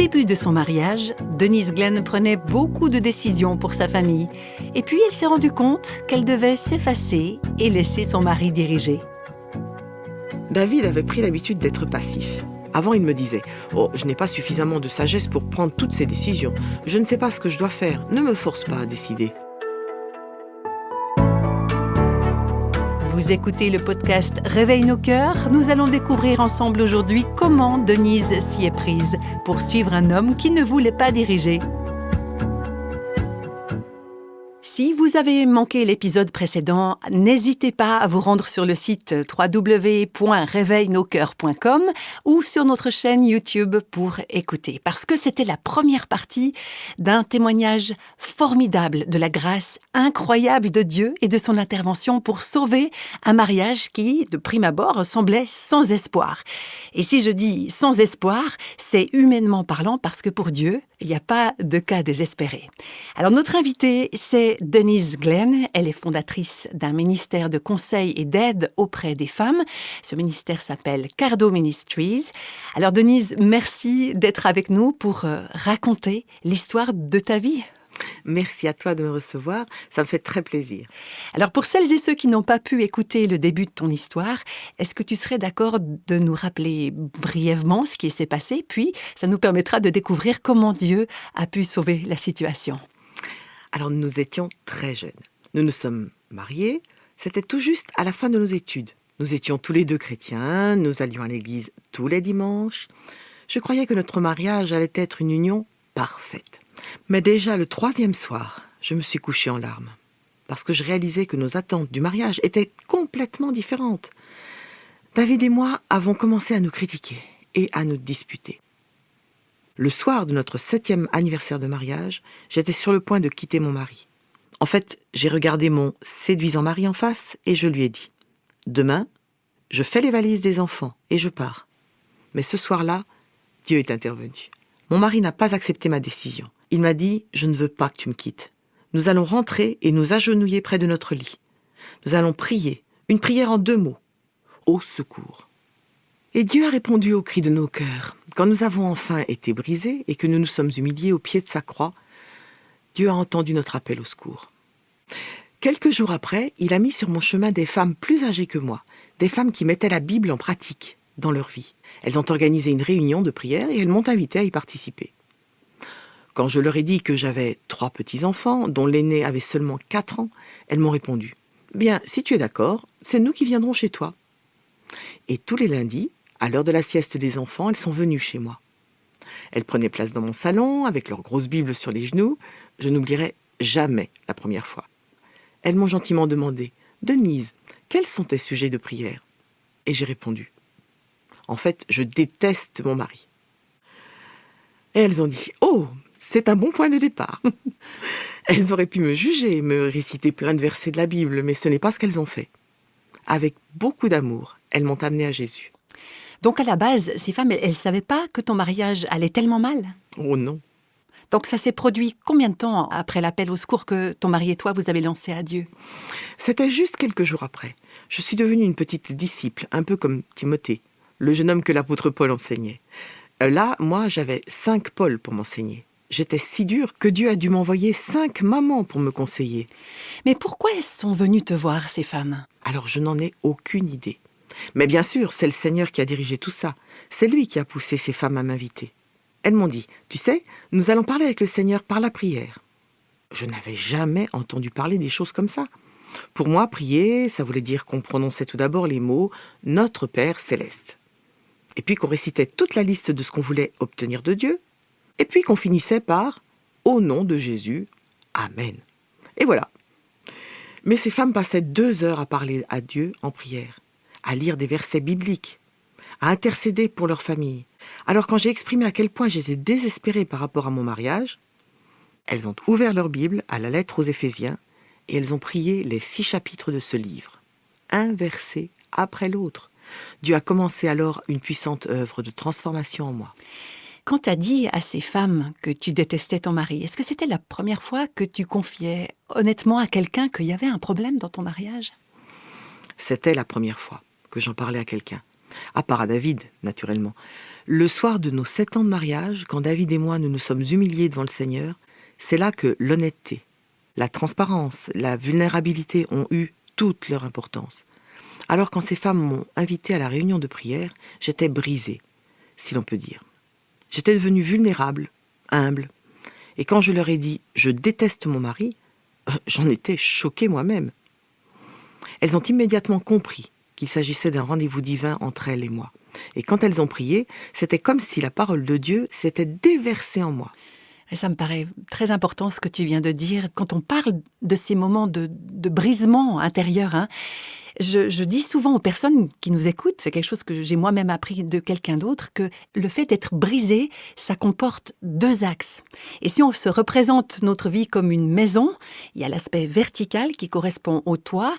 début de son mariage, Denise Glenn prenait beaucoup de décisions pour sa famille. Et puis, elle s'est rendue compte qu'elle devait s'effacer et laisser son mari diriger. David avait pris l'habitude d'être passif. Avant, il me disait « Oh, je n'ai pas suffisamment de sagesse pour prendre toutes ces décisions. Je ne sais pas ce que je dois faire. Ne me force pas à décider. » Vous écoutez le podcast Réveille nos cœurs. Nous allons découvrir ensemble aujourd'hui comment Denise s'y est prise pour suivre un homme qui ne voulait pas diriger. Si vous avez manqué l'épisode précédent, n'hésitez pas à vous rendre sur le site www.reveilnoscoeurs.com ou sur notre chaîne YouTube pour écouter. Parce que c'était la première partie d'un témoignage formidable de la grâce incroyable de Dieu et de son intervention pour sauver un mariage qui, de prime abord, semblait sans espoir. Et si je dis sans espoir, c'est humainement parlant parce que pour Dieu, il n'y a pas de cas désespéré. Alors notre invitée, c'est Denise Glenn. Elle est fondatrice d'un ministère de conseil et d'aide auprès des femmes. Ce ministère s'appelle Cardo Ministries. Alors Denise, merci d'être avec nous pour raconter l'histoire de ta vie. Merci à toi de me recevoir, ça me fait très plaisir. Alors pour celles et ceux qui n'ont pas pu écouter le début de ton histoire, est-ce que tu serais d'accord de nous rappeler brièvement ce qui s'est passé, puis ça nous permettra de découvrir comment Dieu a pu sauver la situation. Alors nous étions très jeunes, nous nous sommes mariés, c'était tout juste à la fin de nos études. Nous étions tous les deux chrétiens, nous allions à l'église tous les dimanches. Je croyais que notre mariage allait être une union parfaite. Mais déjà le 3e soir, je me suis couchée en larmes, parce que je réalisais que nos attentes du mariage étaient complètement différentes. David et moi avons commencé à nous critiquer et à nous disputer. Le soir de notre 7e anniversaire de mariage, j'étais sur le point de quitter mon mari. En fait, j'ai regardé mon séduisant mari en face et je lui ai dit « Demain, je fais les valises des enfants et je pars. » Mais ce soir-là, Dieu est intervenu. Mon mari n'a pas accepté ma décision. Il m'a dit « Je ne veux pas que tu me quittes. Nous allons rentrer et nous agenouiller près de notre lit. Nous allons prier, une prière en 2 mots. Au secours. » Et Dieu a répondu au cri de nos cœurs. Quand nous avons enfin été brisés et que nous nous sommes humiliés au pied de sa croix, Dieu a entendu notre appel au secours. Quelques jours après, il a mis sur mon chemin des femmes plus âgées que moi, des femmes qui mettaient la Bible en pratique dans leur vie. Elles ont organisé une réunion de prière et elles m'ont invité à y participer. Quand je leur ai dit que j'avais 3 petits-enfants, dont l'aîné avait seulement 4 ans, elles m'ont répondu « Bien, si tu es d'accord, c'est nous qui viendrons chez toi. » Et tous les lundis, à l'heure de la sieste des enfants, elles sont venues chez moi. Elles prenaient place dans mon salon, avec leur grosse Bible sur les genoux. Je n'oublierai jamais la première fois. Elles m'ont gentiment demandé « Denise, quels sont tes sujets de prière ?» Et j'ai répondu « En fait, je déteste mon mari. » Et elles ont dit « Oh, c'est un bon point de départ. » Elles auraient pu me juger, me réciter plein de versets de la Bible, mais ce n'est pas ce qu'elles ont fait. Avec beaucoup d'amour, elles m'ont amenée à Jésus. Donc à la base, ces femmes, elles ne savaient pas que ton mariage allait tellement mal? Oh non. Donc ça s'est produit combien de temps après l'appel au secours que ton mari et toi, vous avez lancé à Dieu? C'était juste quelques jours après. Je suis devenue une petite disciple, un peu comme Timothée, le jeune homme que l'apôtre Paul enseignait. Là, moi, j'avais 5 Paul pour m'enseigner. J'étais si dure que Dieu a dû m'envoyer 5 mamans pour me conseiller. Mais pourquoi elles sont venues te voir, ces femmes? Alors, je n'en ai aucune idée. Mais bien sûr, c'est le Seigneur qui a dirigé tout ça. C'est lui qui a poussé ces femmes à m'inviter. Elles m'ont dit, tu sais, nous allons parler avec le Seigneur par la prière. Je n'avais jamais entendu parler des choses comme ça. Pour moi, prier, ça voulait dire qu'on prononçait tout d'abord les mots « Notre Père Céleste ». Et puis qu'on récitait toute la liste de ce qu'on voulait obtenir de Dieu. Et puis qu'on finissait par « Au nom de Jésus, Amen ». Et voilà. Mais ces femmes passaient 2 heures à parler à Dieu en prière, à lire des versets bibliques, à intercéder pour leur famille. Alors quand j'ai exprimé à quel point j'étais désespérée par rapport à mon mariage, elles ont ouvert leur Bible à la lettre aux Éphésiens et elles ont prié les 6 chapitres de ce livre, un verset après l'autre. Dieu a commencé alors une puissante œuvre de transformation en moi. Quand tu as dit à ces femmes que tu détestais ton mari, est-ce que c'était la première fois que tu confiais honnêtement à quelqu'un qu'il y avait un problème dans ton mariage? C'était la première fois que j'en parlais à quelqu'un, à part à David, naturellement. Le soir de nos 7 ans de mariage, quand David et moi nous nous sommes humiliés devant le Seigneur, c'est là que l'honnêteté, la transparence, la vulnérabilité ont eu toute leur importance. Alors quand ces femmes m'ont invité à la réunion de prière, j'étais brisée, si l'on peut dire. J'étais devenue vulnérable, humble. Et quand je leur ai dit « je déteste mon mari », j'en étais choquée moi-même. Elles ont immédiatement compris qu'il s'agissait d'un rendez-vous divin entre elles et moi. Et quand elles ont prié, c'était comme si la parole de Dieu s'était déversée en moi. Et ça me paraît très important ce que tu viens de dire. Quand on parle de ces moments de brisement intérieur, hein, je dis souvent aux personnes qui nous écoutent, c'est quelque chose que j'ai moi-même appris de quelqu'un d'autre, que le fait d'être brisé, ça comporte 2 axes. Et si on se représente notre vie comme une maison, il y a l'aspect vertical qui correspond au toit,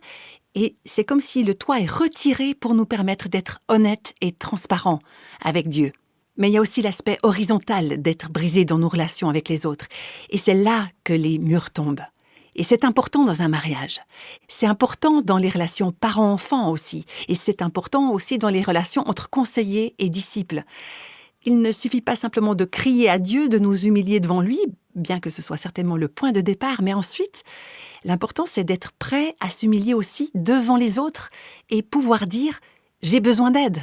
et c'est comme si le toit est retiré pour nous permettre d'être honnêtes et transparents avec Dieu. Mais il y a aussi l'aspect horizontal d'être brisé dans nos relations avec les autres. Et c'est là que les murs tombent. Et c'est important dans un mariage. C'est important dans les relations parents-enfants aussi. Et c'est important aussi dans les relations entre conseillers et disciples. Il ne suffit pas simplement de crier à Dieu, de nous humilier devant lui, bien que ce soit certainement le point de départ, mais ensuite, l'important c'est d'être prêt à s'humilier aussi devant les autres et pouvoir dire « j'ai besoin d'aide ».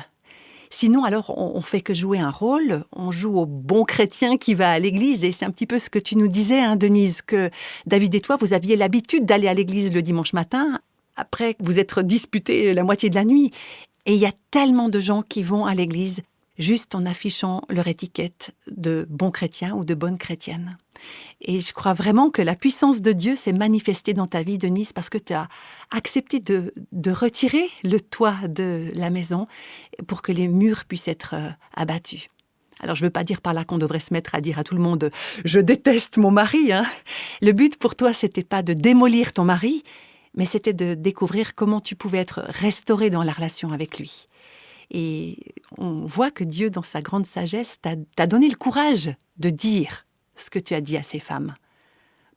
Sinon, alors, on fait que jouer un rôle, on joue au bon chrétien qui va à l'église, et c'est un petit peu ce que tu nous disais, hein, Denise, que David et toi, vous aviez l'habitude d'aller à l'église le dimanche matin, après vous être disputés la moitié de la nuit. Et il y a tellement de gens qui vont à l'église juste en affichant leur étiquette de bon chrétien ou de bonne chrétienne. Et je crois vraiment que la puissance de Dieu s'est manifestée dans ta vie, Denise, parce que tu as accepté de retirer le toit de la maison pour que les murs puissent être abattus. Alors, je ne veux pas dire par là qu'on devrait se mettre à dire à tout le monde « je déteste mon mari ». Le but pour toi, c'était pas de démolir ton mari, mais c'était de découvrir comment tu pouvais être restauré dans la relation avec lui. Et on voit que Dieu, dans sa grande sagesse, t'a donné le courage de dire ce que tu as dit à ces femmes.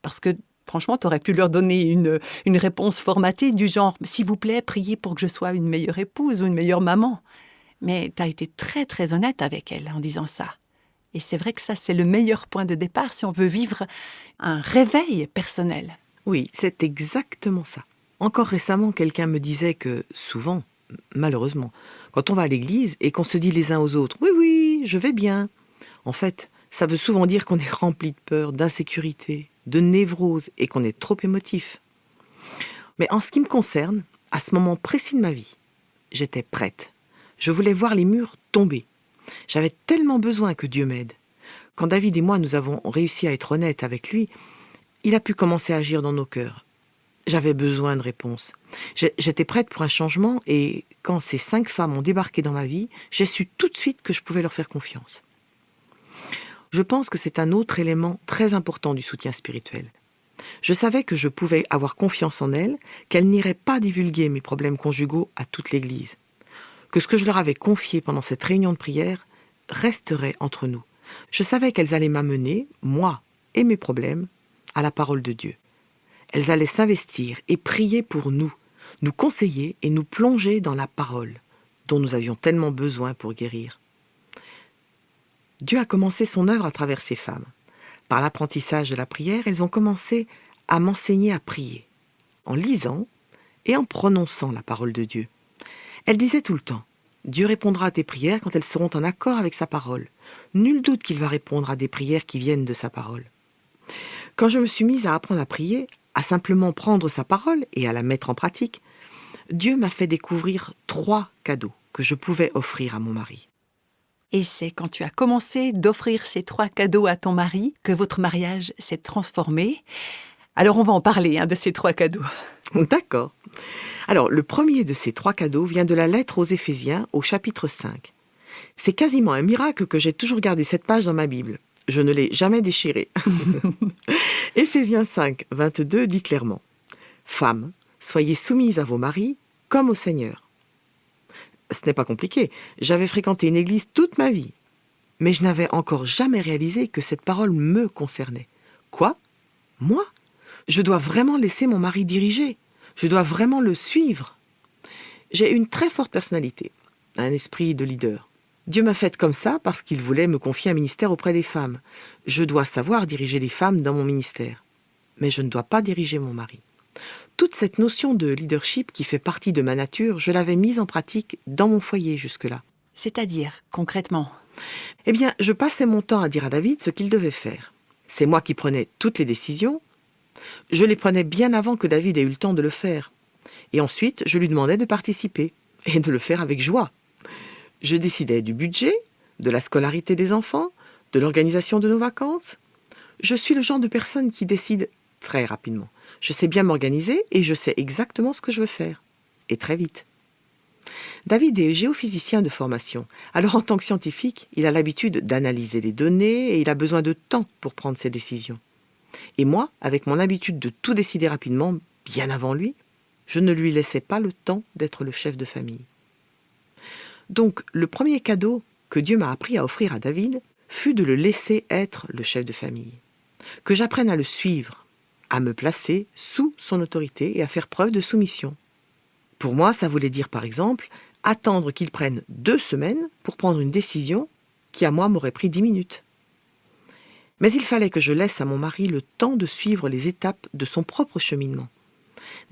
Parce que, franchement, tu aurais pu leur donner une réponse formatée du genre « s'il vous plaît, priez pour que je sois une meilleure épouse ou une meilleure maman ». Mais tu as été très, très honnête avec elles en disant ça. Et c'est vrai que ça, c'est le meilleur point de départ si on veut vivre un réveil personnel. Oui, c'est exactement ça. Encore récemment, quelqu'un me disait que souvent, malheureusement, quand on va à l'église et qu'on se dit les uns aux autres « oui, oui, je vais bien », en fait, ça veut souvent dire qu'on est rempli de peur, d'insécurité, de névrose et qu'on est trop émotif. Mais en ce qui me concerne, à ce moment précis de ma vie, j'étais prête. Je voulais voir les murs tomber. J'avais tellement besoin que Dieu m'aide. Quand David et moi, nous avons réussi à être honnêtes avec lui, il a pu commencer à agir dans nos cœurs. J'avais besoin de réponses. J'étais prête pour un changement et quand ces 5 femmes ont débarqué dans ma vie, j'ai su tout de suite que je pouvais leur faire confiance. Je pense que c'est un autre élément très important du soutien spirituel. Je savais que je pouvais avoir confiance en elles, qu'elles n'iraient pas divulguer mes problèmes conjugaux à toute l'Église, que ce que je leur avais confié pendant cette réunion de prière resterait entre nous. Je savais qu'elles allaient m'amener, moi et mes problèmes, à la parole de Dieu. Elles allaient s'investir et prier pour nous, nous conseiller et nous plonger dans la parole dont nous avions tellement besoin pour guérir. Dieu a commencé son œuvre à travers ces femmes. Par l'apprentissage de la prière, elles ont commencé à m'enseigner à prier, en lisant et en prononçant la parole de Dieu. Elles disaient tout le temps « Dieu répondra à tes prières quand elles seront en accord avec sa parole. Nul doute qu'il va répondre à des prières qui viennent de sa parole. » Quand je me suis mise à apprendre à prier, à simplement prendre sa parole et à la mettre en pratique, Dieu m'a fait découvrir 3 cadeaux que je pouvais offrir à mon mari. Et c'est quand tu as commencé d'offrir ces 3 cadeaux à ton mari que votre mariage s'est transformé. Alors on va en parler de ces 3 cadeaux. D'accord. Alors le premier de ces 3 cadeaux vient de la lettre aux Éphésiens au chapitre 5. C'est quasiment un miracle que j'ai toujours gardé cette page dans ma Bible. Je ne l'ai jamais déchirée. Éphésiens 5, 22 dit clairement « Femmes, soyez soumises à vos maris comme au Seigneur. » Ce n'est pas compliqué, j'avais fréquenté une église toute ma vie, mais je n'avais encore jamais réalisé que cette parole me concernait. Quoi ? Moi ? Je dois vraiment laisser mon mari diriger, je dois vraiment le suivre. J'ai une très forte personnalité, un esprit de leader. Dieu m'a faite comme ça parce qu'il voulait me confier un ministère auprès des femmes. Je dois savoir diriger les femmes dans mon ministère. Mais je ne dois pas diriger mon mari. Toute cette notion de leadership qui fait partie de ma nature, je l'avais mise en pratique dans mon foyer jusque-là. C'est-à-dire, concrètement? Eh bien, je passais mon temps à dire à David ce qu'il devait faire. C'est moi qui prenais toutes les décisions. Je les prenais bien avant que David ait eu le temps de le faire. Et ensuite, je lui demandais de participer et de le faire avec joie. Je décidais du budget, de la scolarité des enfants, de l'organisation de nos vacances. Je suis le genre de personne qui décide très rapidement. Je sais bien m'organiser et je sais exactement ce que je veux faire. Et très vite. David est géophysicien de formation. Alors en tant que scientifique, il a l'habitude d'analyser les données et il a besoin de temps pour prendre ses décisions. Et moi, avec mon habitude de tout décider rapidement, bien avant lui, je ne lui laissais pas le temps d'être le chef de famille. Donc, le premier cadeau que Dieu m'a appris à offrir à David fut de le laisser être le chef de famille. Que j'apprenne à le suivre, à me placer sous son autorité et à faire preuve de soumission. Pour moi, ça voulait dire, par exemple, attendre qu'il prenne 2 semaines pour prendre une décision qui, à moi, m'aurait pris 10 minutes. Mais il fallait que je laisse à mon mari le temps de suivre les étapes de son propre cheminement.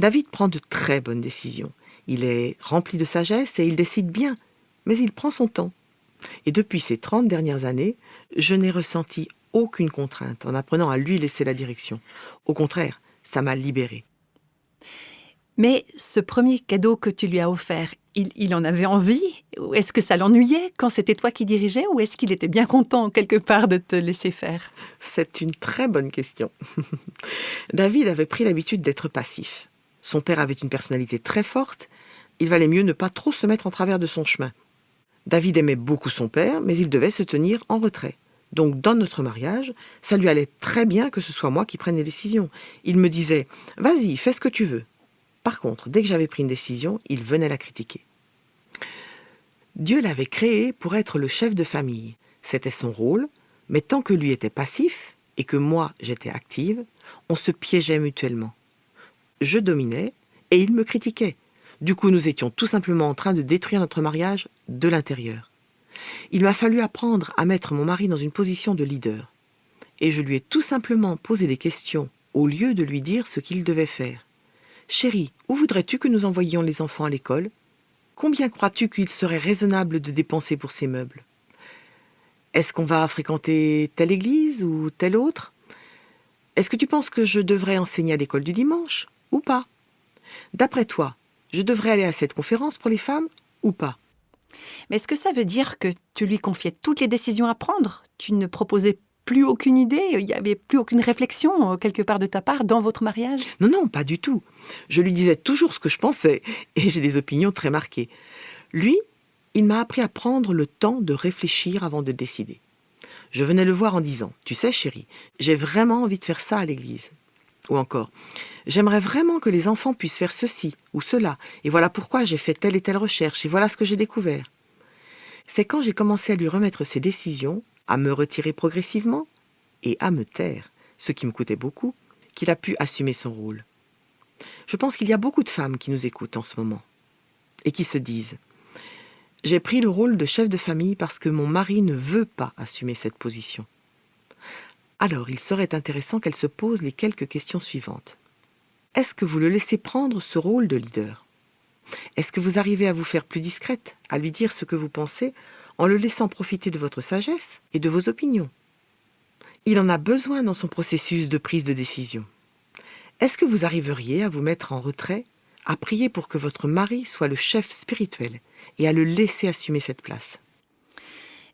David prend de très bonnes décisions. Il est rempli de sagesse et il décide bien, mais il prend son temps. Et depuis ces 30 dernières années, je n'ai ressenti aucune contrainte en apprenant à lui laisser la direction. Au contraire, ça m'a libérée. Mais ce premier cadeau que tu lui as offert, il en avait envie? Ou est-ce que ça l'ennuyait quand c'était toi qui dirigeais? Ou est-ce qu'il était bien content quelque part de te laisser faire? C'est une très bonne question. David avait pris l'habitude d'être passif. Son père avait une personnalité très forte. Il valait mieux ne pas trop se mettre en travers de son chemin. David aimait beaucoup son père, mais il devait se tenir en retrait. Donc, dans notre mariage, ça lui allait très bien que ce soit moi qui prenne les décisions. Il me disait « Vas-y, fais ce que tu veux ». Par contre, dès que j'avais pris une décision, il venait la critiquer. Dieu l'avait créé pour être le chef de famille. C'était son rôle, mais tant que lui était passif et que moi j'étais active, on se piégeait mutuellement. Je dominais et il me critiquait. Du coup, nous étions tout simplement en train de détruire notre mariage de l'intérieur. Il m'a fallu apprendre à mettre mon mari dans une position de leader. Et je lui ai tout simplement posé des questions au lieu de lui dire ce qu'il devait faire. « Chérie, où voudrais-tu que nous envoyions les enfants à l'école ? Combien crois-tu qu'il serait raisonnable de dépenser pour ces meubles ? Est-ce qu'on va fréquenter telle église ou telle autre ? Est-ce que tu penses que je devrais enseigner à l'école du dimanche ou pas ? D'après toi, je devrais aller à cette conférence pour les femmes ou pas ? » Mais est-ce que ça veut dire que tu lui confiais toutes les décisions à prendre? Tu ne proposais plus aucune idée? Il n'y avait plus aucune réflexion quelque part de ta part dans votre mariage? Non, pas du tout. Je lui disais toujours ce que je pensais et j'ai des opinions très marquées. Lui, il m'a appris à prendre le temps de réfléchir avant de décider. Je venais le voir en disant « Tu sais chérie, j'ai vraiment envie de faire ça à l'église. » Ou encore « J'aimerais vraiment que les enfants puissent faire ceci ou cela et voilà pourquoi j'ai fait telle et telle recherche et voilà ce que j'ai découvert. » C'est quand j'ai commencé à lui remettre ses décisions, à me retirer progressivement et à me taire, ce qui me coûtait beaucoup, qu'il a pu assumer son rôle. Je pense qu'il y a beaucoup de femmes qui nous écoutent en ce moment et qui se disent « J'ai pris le rôle de chef de famille parce que mon mari ne veut pas assumer cette position. » Alors, il serait intéressant qu'elle se pose les quelques questions suivantes. Est-ce que vous le laissez prendre ce rôle de leader ? Est-ce que vous arrivez à vous faire plus discrète, à lui dire ce que vous pensez, en le laissant profiter de votre sagesse et de vos opinions ? Il en a besoin dans son processus de prise de décision. Est-ce que vous arriveriez à vous mettre en retrait, à prier pour que votre mari soit le chef spirituel et à le laisser assumer cette place ?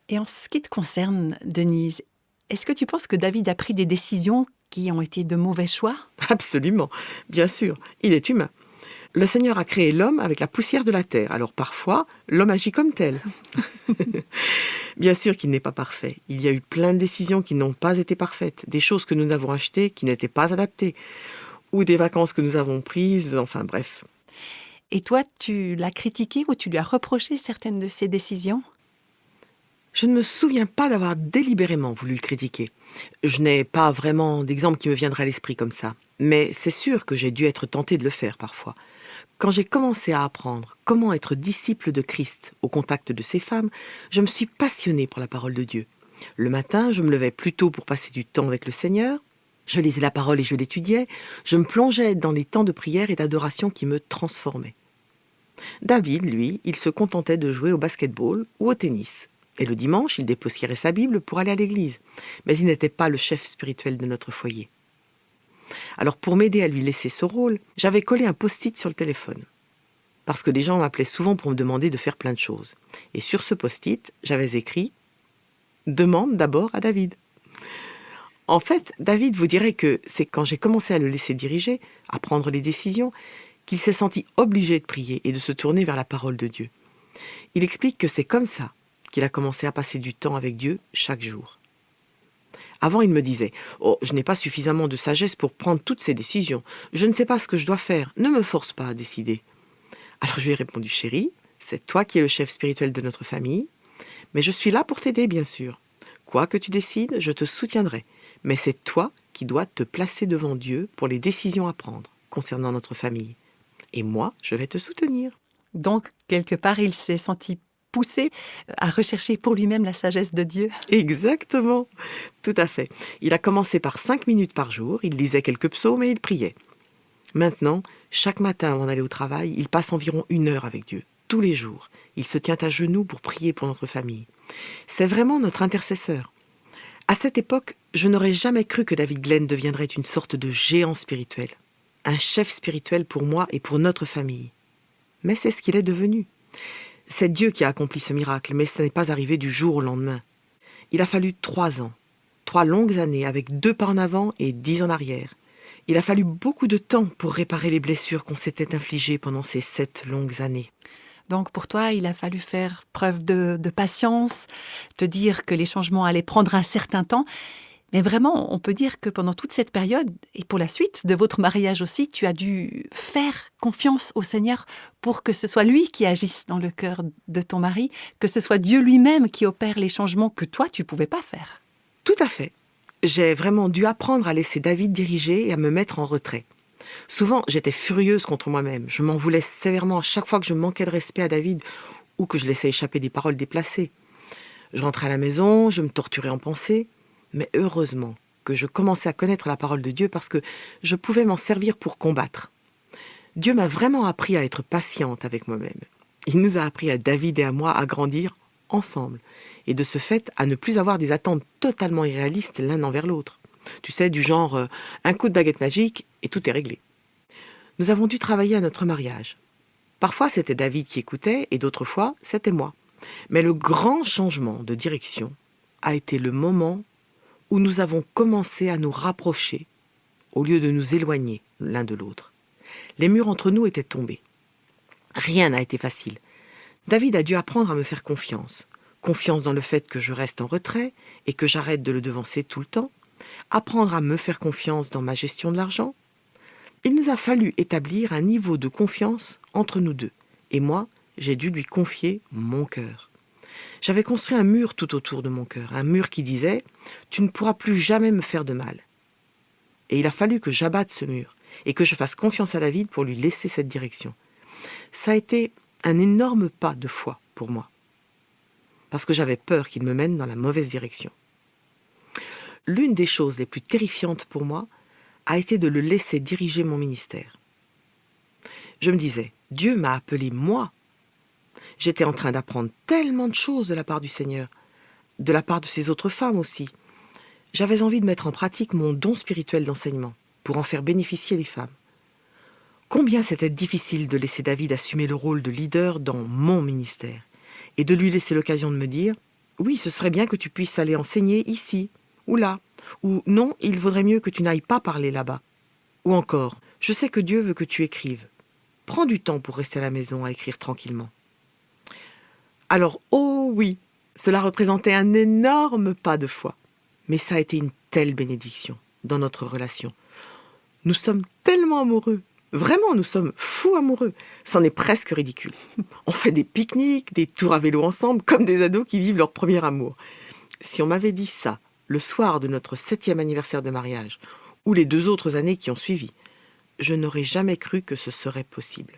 Et en ce qui te concerne, Denise, est-ce que tu penses que David a pris des décisions qui ont été de mauvais choix? Absolument, bien sûr, il est humain. Le Seigneur a créé l'homme avec la poussière de la terre, alors parfois, l'homme agit comme tel. Bien sûr qu'il n'est pas parfait. Il y a eu plein de décisions qui n'ont pas été parfaites, des choses que nous avons achetées qui n'étaient pas adaptées, ou des vacances que nous avons prises, enfin bref. Et toi, tu l'as critiqué ou tu lui as reproché certaines de ses décisions? Je ne me souviens pas d'avoir délibérément voulu le critiquer. Je n'ai pas vraiment d'exemple qui me viendrait à l'esprit comme ça. Mais c'est sûr que j'ai dû être tentée de le faire parfois. Quand j'ai commencé à apprendre comment être disciple de Christ au contact de ces femmes, je me suis passionnée pour la parole de Dieu. Le matin, je me levais plus tôt pour passer du temps avec le Seigneur. Je lisais la parole et je l'étudiais. Je me plongeais dans les temps de prière et d'adoration qui me transformaient. David, lui, il se contentait de jouer au basket-ball ou au tennis. Et le dimanche, il dépoussiérait sa Bible pour aller à l'église. Mais il n'était pas le chef spirituel de notre foyer. Alors pour m'aider à lui laisser ce rôle, j'avais collé un post-it sur le téléphone. Parce que les gens m'appelaient souvent pour me demander de faire plein de choses. Et sur ce post-it, j'avais écrit « Demande d'abord à David ». En fait, David vous dirait que c'est quand j'ai commencé à le laisser diriger, à prendre les décisions, qu'il s'est senti obligé de prier et de se tourner vers la parole de Dieu. Il explique que c'est comme ça qu'il a commencé à passer du temps avec Dieu chaque jour. Avant, il me disait « Oh, je n'ai pas suffisamment de sagesse pour prendre toutes ces décisions. Je ne sais pas ce que je dois faire. Ne me force pas à décider. » Alors je lui ai répondu « Chérie, c'est toi qui es le chef spirituel de notre famille, mais je suis là pour t'aider, bien sûr. Quoi que tu décides, je te soutiendrai. Mais c'est toi qui dois te placer devant Dieu pour les décisions à prendre concernant notre famille. Et moi, je vais te soutenir. » Donc, quelque part, il s'est senti poussé à rechercher pour lui-même la sagesse de Dieu. Exactement, tout à fait. Il a commencé par 5 minutes par jour, il lisait quelques psaumes et il priait. Maintenant, chaque matin avant d'aller au travail, il passe environ 1 heure avec Dieu, tous les jours. Il se tient à genoux pour prier pour notre famille. C'est vraiment notre intercesseur. À cette époque, je n'aurais jamais cru que David Glenn deviendrait une sorte de géant spirituel, un chef spirituel pour moi et pour notre famille. Mais c'est ce qu'il est devenu. C'est Dieu qui a accompli ce miracle, mais ce n'est pas arrivé du jour au lendemain. Il a fallu 3 ans, 3 longues années avec 2 pas en avant et 10 en arrière. Il a fallu beaucoup de temps pour réparer les blessures qu'on s'était infligées pendant ces 7 longues années. Donc pour toi, il a fallu faire preuve de patience, te dire que les changements allaient prendre un certain temps. Mais vraiment, on peut dire que pendant toute cette période, et pour la suite de votre mariage aussi, tu as dû faire confiance au Seigneur pour que ce soit lui qui agisse dans le cœur de ton mari, que ce soit Dieu lui-même qui opère les changements que toi, tu ne pouvais pas faire. Tout à fait. J'ai vraiment dû apprendre à laisser David diriger et à me mettre en retrait. Souvent, j'étais furieuse contre moi-même. Je m'en voulais sévèrement à chaque fois que je manquais de respect à David ou que je laissais échapper des paroles déplacées. Je rentrais à la maison, je me torturais en pensée. Mais heureusement que je commençais à connaître la parole de Dieu parce que je pouvais m'en servir pour combattre. Dieu m'a vraiment appris à être patiente avec moi-même. Il nous a appris à David et à moi à grandir ensemble et de ce fait à ne plus avoir des attentes totalement irréalistes l'un envers l'autre. Tu sais, du genre un coup de baguette magique et tout est réglé. Nous avons dû travailler à notre mariage. Parfois c'était David qui écoutait et d'autres fois c'était moi. Mais le grand changement de direction a été le moment où nous avons commencé à nous rapprocher au lieu de nous éloigner l'un de l'autre. Les murs entre nous étaient tombés. Rien n'a été facile. David a dû apprendre à me faire confiance. Confiance dans le fait que je reste en retrait et que j'arrête de le devancer tout le temps. Apprendre à me faire confiance dans ma gestion de l'argent. Il nous a fallu établir un niveau de confiance entre nous deux. Et moi, j'ai dû lui confier mon cœur. J'avais construit un mur tout autour de mon cœur, un mur qui disait « Tu ne pourras plus jamais me faire de mal ». Et il a fallu que j'abatte ce mur et que je fasse confiance à David pour lui laisser cette direction. Ça a été un énorme pas de foi pour moi, parce que j'avais peur qu'il me mène dans la mauvaise direction. L'une des choses les plus terrifiantes pour moi a été de le laisser diriger mon ministère. Je me disais « Dieu m'a appelé moi ». J'étais en train d'apprendre tellement de choses de la part du Seigneur, de la part de ces autres femmes aussi. J'avais envie de mettre en pratique mon don spirituel d'enseignement pour en faire bénéficier les femmes. Combien c'était difficile de laisser David assumer le rôle de leader dans mon ministère et de lui laisser l'occasion de me dire « Oui, ce serait bien que tu puisses aller enseigner ici ou là » ou « Non, il vaudrait mieux que tu n'ailles pas parler là-bas » ou encore « Je sais que Dieu veut que tu écrives. Prends du temps pour rester à la maison à écrire tranquillement. » Alors, oh oui, cela représentait un énorme pas de foi. Mais ça a été une telle bénédiction dans notre relation. Nous sommes tellement amoureux. Vraiment, nous sommes fous amoureux. C'en est presque ridicule. On fait des pique-niques, des tours à vélo ensemble, comme des ados qui vivent leur premier amour. Si on m'avait dit ça le soir de notre 7e anniversaire de mariage, ou les 2 autres années qui ont suivi, je n'aurais jamais cru que ce serait possible.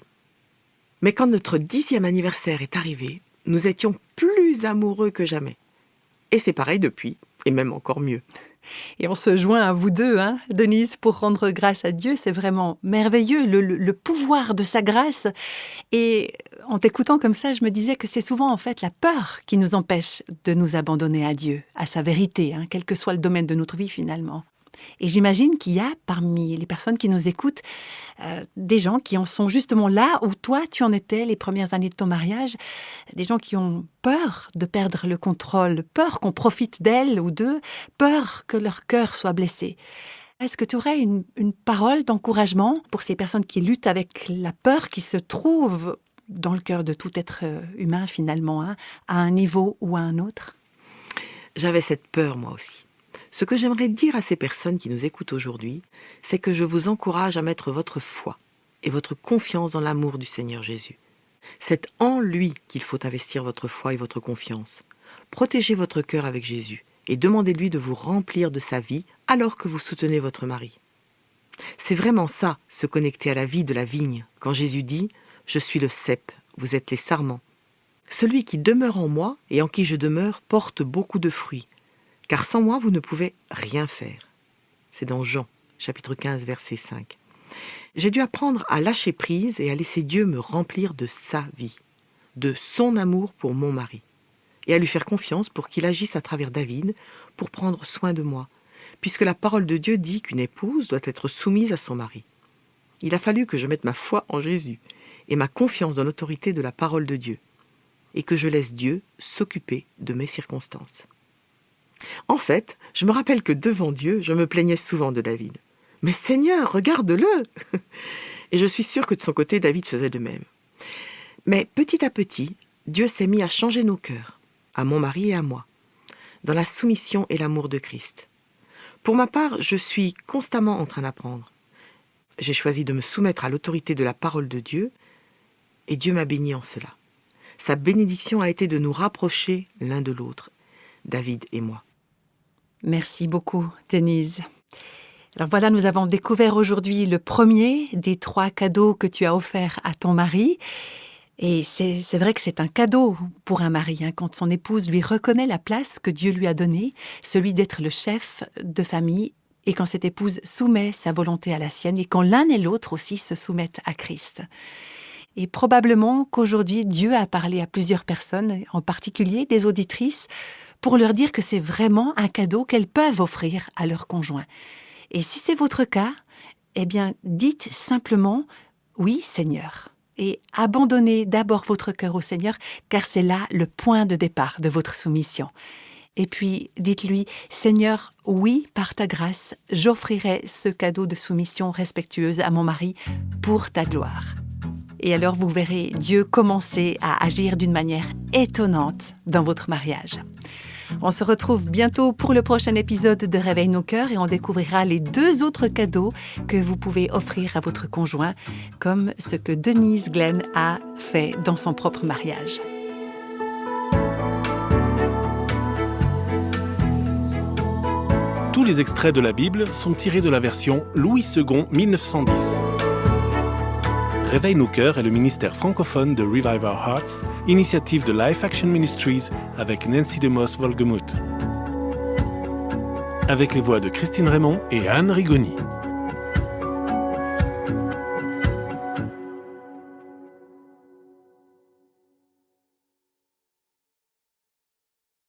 Mais quand notre 10e anniversaire est arrivé, nous étions plus amoureux que jamais. Et c'est pareil depuis, et même encore mieux. Et on se joint à vous deux, hein, Denise, pour rendre grâce à Dieu. C'est vraiment merveilleux, le pouvoir de sa grâce. Et en t'écoutant comme ça, je me disais que c'est souvent en fait la peur qui nous empêche de nous abandonner à Dieu, à sa vérité, hein, quel que soit le domaine de notre vie finalement. Et j'imagine qu'il y a parmi les personnes qui nous écoutent des gens qui en sont justement là où toi tu en étais les premières années de ton mariage, des gens qui ont peur de perdre le contrôle, peur qu'on profite d'elles ou d'eux, peur que leur cœur soit blessé. Est-ce que tu aurais une parole d'encouragement pour ces personnes qui luttent avec la peur qui se trouve dans le cœur de tout être humain finalement, hein, à un niveau ou à un autre? J'avais cette peur moi aussi. Ce que j'aimerais dire à ces personnes qui nous écoutent aujourd'hui, c'est que je vous encourage à mettre votre foi et votre confiance dans l'amour du Seigneur Jésus. C'est en lui qu'il faut investir votre foi et votre confiance. Protégez votre cœur avec Jésus et demandez-lui de vous remplir de sa vie alors que vous soutenez votre mari. C'est vraiment ça, se connecter à la vie de la vigne, quand Jésus dit « Je suis le cep, vous êtes les sarments ». Celui qui demeure en moi et en qui je demeure porte beaucoup de fruits. Car sans moi, vous ne pouvez rien faire. C'est dans Jean, chapitre 15, verset 5. J'ai dû apprendre à lâcher prise et à laisser Dieu me remplir de sa vie, de son amour pour mon mari, et à lui faire confiance pour qu'il agisse à travers David pour prendre soin de moi, puisque la parole de Dieu dit qu'une épouse doit être soumise à son mari. Il a fallu que je mette ma foi en Jésus et ma confiance dans l'autorité de la parole de Dieu, et que je laisse Dieu s'occuper de mes circonstances. En fait, je me rappelle que devant Dieu, je me plaignais souvent de David. « Mais Seigneur, regarde-le !» Et je suis sûre que de son côté, David faisait de même. Mais petit à petit, Dieu s'est mis à changer nos cœurs, à mon mari et à moi, dans la soumission et l'amour de Christ. Pour ma part, je suis constamment en train d'apprendre. J'ai choisi de me soumettre à l'autorité de la parole de Dieu, et Dieu m'a béni en cela. Sa bénédiction a été de nous rapprocher l'un de l'autre, David et moi. Merci beaucoup, Denise. Alors voilà, nous avons découvert aujourd'hui le premier des 3 cadeaux que tu as offerts à ton mari. Et c'est vrai que c'est un cadeau pour un mari, hein, quand son épouse lui reconnaît la place que Dieu lui a donnée, celui d'être le chef de famille, et quand cette épouse soumet sa volonté à la sienne, et quand l'un et l'autre aussi se soumettent à Christ. Et probablement qu'aujourd'hui, Dieu a parlé à plusieurs personnes, en particulier des auditrices, pour leur dire que c'est vraiment un cadeau qu'elles peuvent offrir à leur conjoint. Et si c'est votre cas, eh bien, dites simplement « Oui, Seigneur ». Et abandonnez d'abord votre cœur au Seigneur, car c'est là le point de départ de votre soumission. Et puis, dites-lui « Seigneur, oui, par ta grâce, j'offrirai ce cadeau de soumission respectueuse à mon mari pour ta gloire. » Et alors, vous verrez Dieu commencer à agir d'une manière étonnante dans votre mariage. On se retrouve bientôt pour le prochain épisode de Réveille nos cœurs et on découvrira les 2 autres cadeaux que vous pouvez offrir à votre conjoint, comme ce que Denise Glenn a fait dans son propre mariage. Tous les extraits de la Bible sont tirés de la version Louis II 1910. Réveille nos cœurs est le ministère francophone de Revive Our Hearts, initiative de Life Action Ministries avec Nancy DeMoss Wolgemuth. Avec les voix de Christine Raymond et Anne Rigoni.